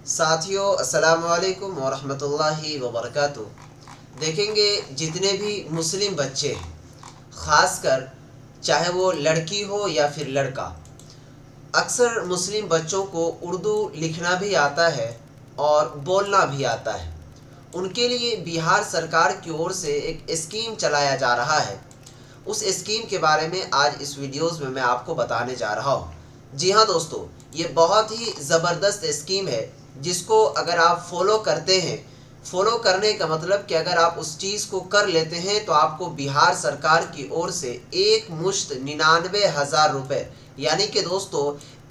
साथियों अस्सलाम वालेकुम वरहमतुल्लाहि वबरकातुहू। देखेंगे जितने भी मुस्लिम बच्चे हैं, ख़ासकर चाहे वो लड़की हो या फिर लड़का, अक्सर मुस्लिम बच्चों को उर्दू लिखना भी आता है और बोलना भी आता है। उनके लिए बिहार सरकार की ओर से एक स्कीम चलाया जा रहा है। उस स्कीम के बारे में आज इस वीडियोज़ में मैं आपको बताने जा रहा हूँ। जी हाँ दोस्तों, ये बहुत ही ज़बरदस्त स्कीम है जिसको अगर आप फॉलो करते हैं, फॉलो करने का मतलब कि अगर आप उस चीज़ को कर लेते हैं तो आपको बिहार सरकार की ओर से एक मुश्त 99,000 रुपये, यानी कि दोस्तों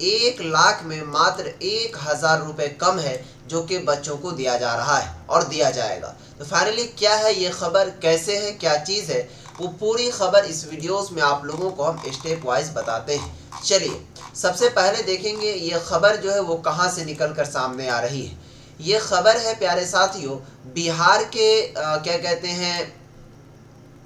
1,00,000 में मात्र 1,000 रुपये कम है जो कि बच्चों को दिया जा रहा है और दिया जाएगा। तो फाइनली क्या है ये खबर, कैसे है, क्या चीज़ है, वो पूरी खबर इस वीडियोस में आप लोगों को हम स्टेप वाइज बताते हैं। चलिए सबसे पहले देखेंगे ये खबर जो है वो कहाँ से निकल कर सामने आ रही है। ये खबर है प्यारे साथियों, बिहार के क्या कहते हैं,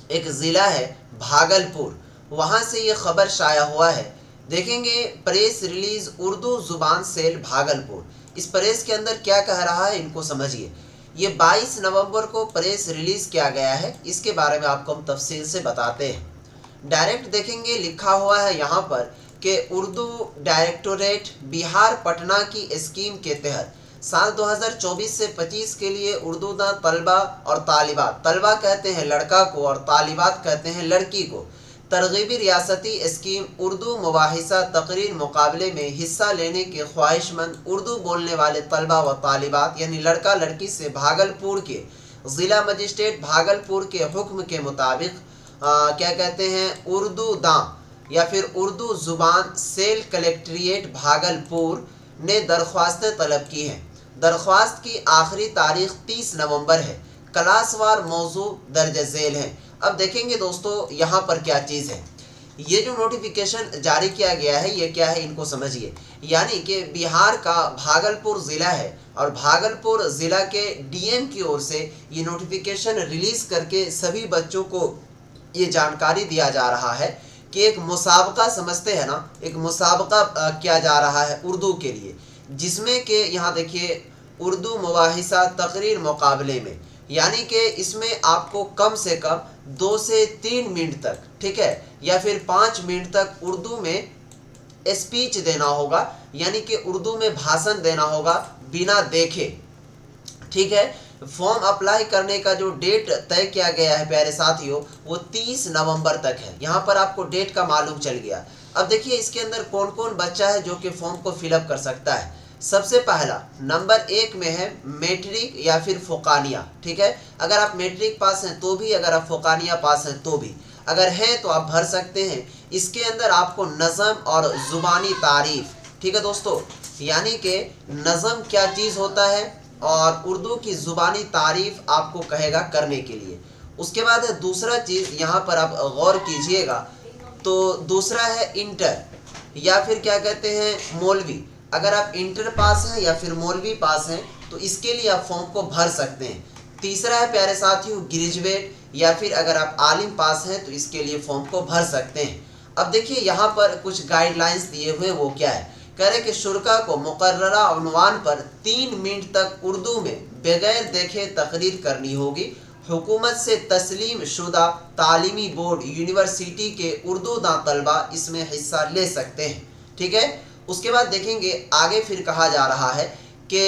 एक ज़िला है भागलपुर, वहाँ से ये खबर शाया हुआ है। देखेंगे प्रेस रिलीज उर्दू ज़ुबान सेल भागलपुर, इस प्रेस के अंदर क्या कह रहा है इनको समझिए। ये 22 नवंबर को प्रेस रिलीज़ किया गया है, इसके बारे में आपको हम तफसील से बताते हैं। डायरेक्ट देखेंगे लिखा हुआ है यहाँ पर कि उर्दू डायरेक्टोरेट बिहार पटना की स्कीम के तहत साल 2024 से 25 के लिए उर्दू दा तलबा और तालिबात, तलबा कहते हैं लड़का को और तालिबात कहते हैं लड़की को, तरगीबी रियासती स्कीम उर्दू मुबाहिसा तकरीर मुकाबले में हिस्सा लेने के ख्वाहिशमंद उर्दू बोलने वाले तलबा व तालिबात यानी लड़का लड़की से भागलपुर के ज़िला मजिस्ट्रेट भागलपुर के हुक्म के मुताबिक क्या कहते हैं उर्दू दां या फिर उर्दू ज़ुबान सेल कलेक्ट्रेट भागलपुर ने दरख्वास्तें तलब की हैं। दरख्वास्त की आखिरी तारीख 30 नवंबर है। क्लासवार मौजू दर्ज झेल है। अब देखेंगे दोस्तों यहाँ पर क्या चीज़ है। ये जो नोटिफिकेशन जारी किया गया है ये क्या है इनको समझिए। यानी कि बिहार का भागलपुर ज़िला है और भागलपुर ज़िला के डीएम की ओर से ये नोटिफिकेशन रिलीज़ करके सभी बच्चों को ये जानकारी दिया जा रहा है कि एक मुसाबका समझते हैं ना, एक मुसाबका किया जा रहा है उर्दू के लिए, जिसमें कि यहाँ देखिए उर्दू मुबाहिसा तकरीर मुकाबले में, यानी कि इसमें आपको कम से कम 2 से 3 मिनट तक, ठीक है, या फिर 5 मिनट तक उर्दू में स्पीच देना होगा, यानी कि उर्दू में भाषण देना होगा बिना देखे, ठीक है। फॉर्म अप्लाई करने का जो डेट तय किया गया है प्यारे साथियों वो 30 नवंबर तक है। यहाँ पर आपको डेट का मालूम चल गया। अब देखिए इसके अंदर कौन कौन बच्चा है जो कि फॉर्म को फिलअप कर सकता है। सबसे पहला नंबर 1 में है मैट्रिक या फिर फ़ोकानिया, ठीक है। अगर आप मैट्रिक पास हैं तो भी, अगर आप फ़ोकानिया पास हैं तो भी, अगर हैं तो आप भर सकते हैं। इसके अंदर आपको नज़म और ज़ुबानी तारीफ़, ठीक है दोस्तों, यानी कि नज़म क्या चीज़ होता है और उर्दू की ज़ुबानी तारीफ़ आपको कहेगा करने के लिए। उसके बाद है दूसरा चीज़, यहाँ पर आप गौर कीजिएगा, तो दूसरा है इंटर या फिर क्या कहते हैं मौलवी। अगर आप इंटर पास हैं या फिर मौलवी पास हैं तो इसके लिए आप फॉर्म को भर सकते हैं। तीसरा है प्यारे साथियों ग्रेजुएट या फिर अगर आप आलिम पास हैं तो इसके लिए फॉर्म को भर सकते हैं। अब देखिए यहाँ पर कुछ गाइडलाइंस दिए हुए वो क्या है, कह रहे कि शुरा को मुकर्ररा उन्वान पर 3 मिनट तक उर्दू में बगैर देखे तकरीर करनी होगी। हुकूमत से तस्लीम शुदा तालीमी बोर्ड यूनिवर्सिटी के उर्दू दां तलबा इसमें हिस्सा ले सकते हैं, ठीक है। उसके बाद देखेंगे आगे फिर कहा जा रहा है कि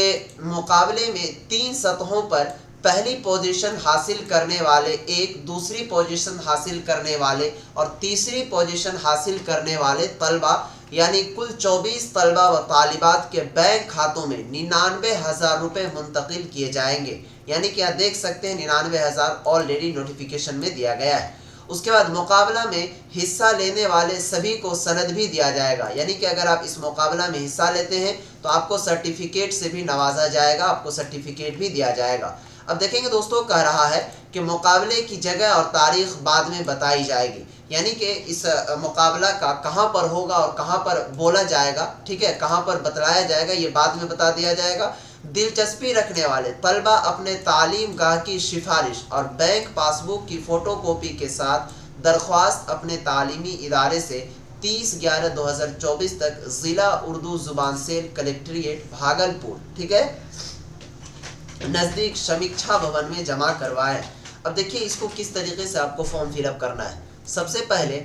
मुकाबले में 3 सतहों पर पहली पोजीशन हासिल करने वाले एक, दूसरी पोजीशन हासिल करने वाले और तीसरी पोजीशन हासिल करने वाले तलबा यानी कुल 24 तलबा व तालिबात के बैंक खातों में 99,000 रुपये मुंतकिल किए जाएंगे। यानी कि आप देख सकते हैं 99,000 ऑलरेडी नोटिफिकेशन में दिया गया है। उसके बाद मुकाबला में हिस्सा लेने वाले सभी को सनद भी दिया जाएगा, यानी कि अगर आप इस मुकाबला में हिस्सा लेते हैं तो आपको सर्टिफिकेट से भी नवाजा जाएगा, आपको सर्टिफिकेट भी दिया जाएगा। अब देखेंगे दोस्तों कह रहा है कि मुकाबले की जगह और तारीख बाद में बताई जाएगी, यानी कि इस मुकाबला का कहाँ पर होगा और कहाँ पर बोला जाएगा, ठीक है, कहाँ पर बतलाया जाएगा ये बाद में बता दिया जाएगा। दिलचस्पी रखने वाले तलबा अपने तालीम गाह की सिफारिश और बैंक पासबुक की फ़ोटोकॉपी के साथ दरख्वास्त अपने तालीमी इदारे से 30/11/2024 तक ज़िला उर्दू ज़ुबान सेल कलेक्ट्रेट भागलपुर, ठीक है, नज़दीक समीक्षा भवन में जमा करवाएं। अब देखिए इसको किस तरीके से आपको फॉर्म फिलअप करना है। सबसे पहले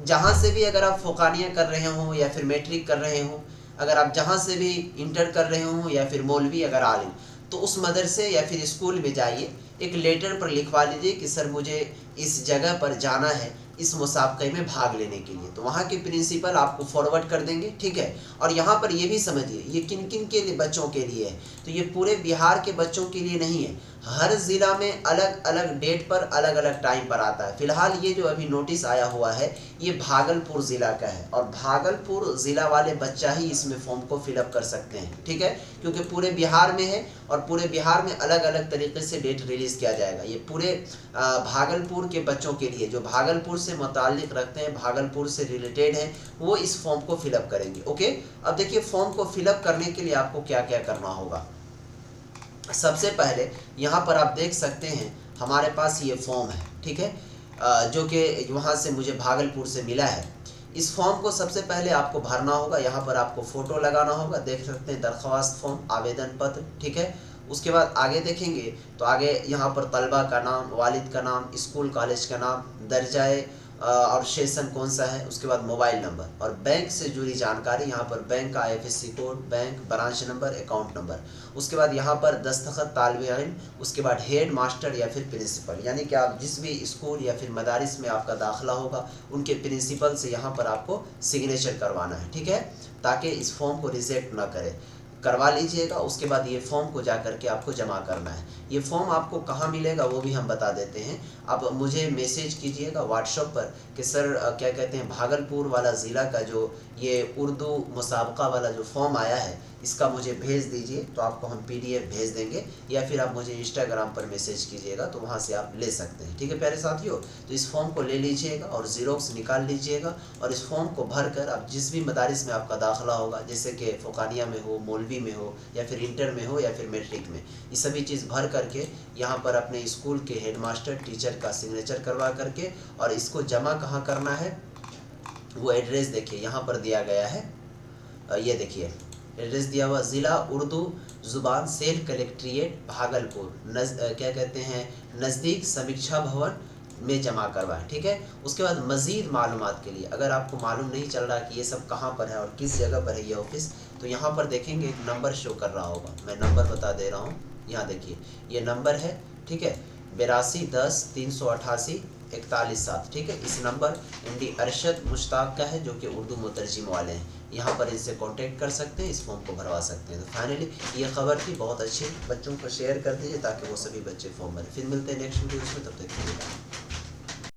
जहाँ से भी अगर आप फ़ोकानिया कर रहे हो या फिर मैट्रिक कर रहे हो, अगर आप जहाँ से भी इंटर कर रहे हो या फिर मौलवी अगर आलिम, तो उस मदरसे या फिर स्कूल में जाइए, एक लेटर पर लिखवा लीजिए कि सर मुझे इस जगह पर जाना है इस मुसाबके में भाग लेने के लिए, तो वहाँ के प्रिंसिपल आपको फॉरवर्ड कर देंगे, ठीक है। और यहाँ पर ये भी समझिए ये किन किन के लिए बच्चों के लिए है, तो ये पूरे बिहार के बच्चों के लिए नहीं है, हर ज़िला में अलग अलग डेट पर अलग अलग टाइम पर आता है। फ़िलहाल ये जो अभी नोटिस आया हुआ है ये भागलपुर ज़िला का है और भागलपुर ज़िला वाले बच्चा ही इसमें फॉर्म को फिलअप कर सकते हैं, ठीक है, क्योंकि पूरे बिहार में है और पूरे बिहार में अलग अलग तरीके से डेट रिलीज़ किया जाएगा। ये पूरे भागलपुर के बच्चों के लिए जो भागलपुर से मुताल्लिक़ रखते हैं, भागलपुर से रिलेटेड हैं, वो इस फॉर्म को फिलअप करेंगे। ओके, अब देखिए फॉर्म को फिलअप करने के लिए आपको क्या क्या करना होगा। सबसे पहले यहाँ पर आप देख सकते हैं हमारे पास ये फॉर्म है, ठीक है, जो कि वहाँ से मुझे भागलपुर से मिला है। इस फॉर्म को सबसे पहले आपको भरना होगा, यहाँ पर आपको फ़ोटो लगाना होगा, देख सकते हैं दरख्वास्त फॉर्म, आवेदन पत्र, ठीक है। उसके बाद आगे देखेंगे तो आगे यहाँ पर तलबा का नाम, वालिद का नाम, स्कूल कॉलेज का नाम, दर्जाए और सेशन कौन सा है, उसके बाद मोबाइल नंबर और बैंक से जुड़ी जानकारी, यहाँ पर बैंक का IFSC code, bank branch number, account number, उसके बाद यहाँ पर दस्तखत तालिब इल्म, उसके बाद हेड मास्टर या फिर प्रिंसिपल, यानी कि आप जिस भी स्कूल या फिर मदारिस में आपका दाखिला होगा उनके प्रिंसिपल से यहाँ पर आपको सिग्नेचर करवाना है, ठीक है, ताकि इस फॉर्म को रिजेक्ट ना करे, करवा लीजिएगा। उसके बाद ये फॉर्म को जा करके आपको जमा करना है। ये फॉर्म आपको कहाँ मिलेगा वो भी हम बता देते हैं। आप मुझे मैसेज कीजिएगा व्हाट्सएप पर कि सर क्या कहते हैं भागलपुर वाला ज़िला का जो ये उर्दू मुसाबका वाला जो फॉर्म आया है इसका मुझे भेज दीजिए, तो आपको हम PDF भेज देंगे, या फिर आप मुझे इंस्टाग्राम पर मैसेज कीजिएगा तो वहाँ से आप ले सकते हैं, ठीक है प्यारे साथियों। तो इस फॉर्म को ले लीजिएगा और ज़ीरोक्स निकाल लीजिएगा और इस फॉर्म को भर कर आप जिस भी मदारिस में आपका दाखिला होगा, जैसे कि फ़ोकानिया में हो, मौलवी में हो या फिर इंटर में हो या फिर मैट्रिक में, ये सभी चीज़ भर करके यहाँ पर अपने स्कूल के हेडमास्टर टीचर का सिग्नेचर करवा करके और इसको जमा कहाँ करना है वो एड्रेस देखिए यहाँ पर दिया गया है, ये देखिए एड्रेस दिया हुआ ज़िला उर्दू ज़ुबान सेल कलेक्ट्रेट भागलपुर, क्या कहते हैं नज़दीक समीक्षा भवन में जमा करवाएं, ठीक है। उसके बाद मज़ीद मालूमात के लिए अगर आपको मालूम नहीं चल रहा कि ये सब कहाँ पर है और किस जगह पर है ये ऑफिस, तो यहाँ पर देखेंगे एक नंबर शो कर रहा होगा, मैं नंबर बता दे रहा हूँ, यहाँ देखिए ये नंबर है, ठीक है, 82 10 388 41 7, ठीक है। इस नंबर MD अरशद मुश्ताक का है जो कि उर्दू मुतरजिम वाले हैं, यहाँ पर इनसे कांटेक्ट कर सकते हैं, इस फॉर्म को भरवा सकते हैं। तो फाइनली ये खबर थी बहुत अच्छी, बच्चों को शेयर कर दीजिए ताकि वो सभी बच्चे फॉर्म भरें। फिर मिलते हैं नेक्स्ट वीडियो में, तब तक के लिए।